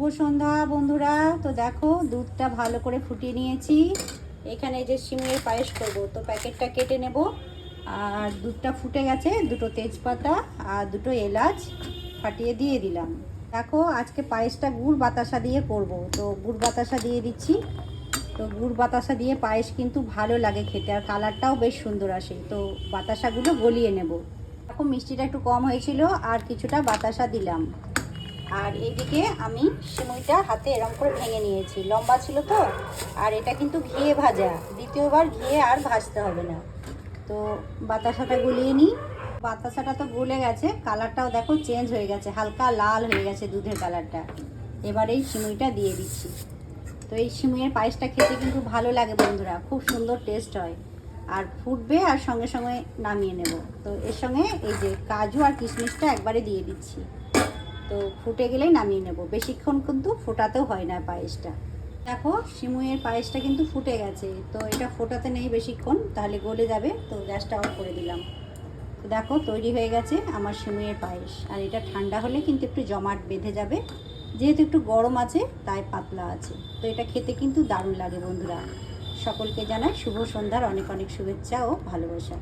শুভ সন্ধ্যা বন্ধুরা। তো দেখো দুধটা ভালো করে ফুটিয়ে নিয়েছি। এখানে যে সিমুইয়ের পায়েস করব, তো প্যাকেটটা কেটে নেব। আর দুধটা ফুটে গেছে, দুটো তেজপাতা আর দুটো এলাচ ফাটিয়ে দিয়ে দিলাম। দেখো আজকে পায়েসটা গুড় বাতাসা দিয়ে করব, তো গুড় বাতাসা দিয়ে দিচ্ছি। তো গুড় বাতাসা দিয়ে পায়েস কিন্তু ভালো লাগে খেতে, আর কালারটাও বেশ সুন্দর আসে। তো বাতাসাগুলো গলিয়ে নেব। এখন মিষ্টিটা একটু কম হয়েছিল, আর কিছুটা বাতাসা দিলাম। আর এইদিকে আমি সিমুইটা হাতে এরম করে ভেঙে নিয়েছি, লম্বা ছিল তো। আর এটা কিন্তু ঘিয়ে ভাজা, দ্বিতীয়বার ঘিয়ে আর ভাজতে হবে না। তো বাতাসাটা গলিয়ে নিই। বাতাসাটা তো গলে গেছে, কালারটাও দেখো চেঞ্জ হয়ে গেছে, হালকা লাল হয়ে গেছে দুধের কালারটা। এবার এই সিমুইটা দিয়ে দিচ্ছি। তো এই সিমুইয়ের পায়েসটা খেতে কিন্তু ভালো লাগে বন্ধুরা, খুব সুন্দর টেস্ট হয়। আর ফুটবে আর সঙ্গে সঙ্গে নামিয়ে নেব। তো এর সঙ্গে এই যে কাজু আর কিশমিশটা একবারে দিয়ে দিচ্ছি। তো ফুটে গেলেই নামিয়ে নেব, বেশিক্ষণ কিন্তু ফোটাতেও হয় না পায়েসটা। দেখো সিমুইয়ের পায়েসটা কিন্তু ফুটে গেছে, তো এটা ফোটাতে নেই বেশিক্ষণ, তাহলে গলে যাবে। তো গ্যাসটা অফ করে দিলাম। তো দেখো তৈরি হয়ে গেছে আমার সিমুইয়ের পায়েস। আর এটা ঠান্ডা হলে কিন্তু একটু জমাট বেঁধে যাবে, যেহেতু একটু গরম আছে তাই পাতলা আছে। তো এটা খেতে কিন্তু দারুণ লাগে বন্ধুরা। সকলকে জানাই শুভ সন্ধ্যার অনেক অনেক শুভেচ্ছা ও ভালোবাসা।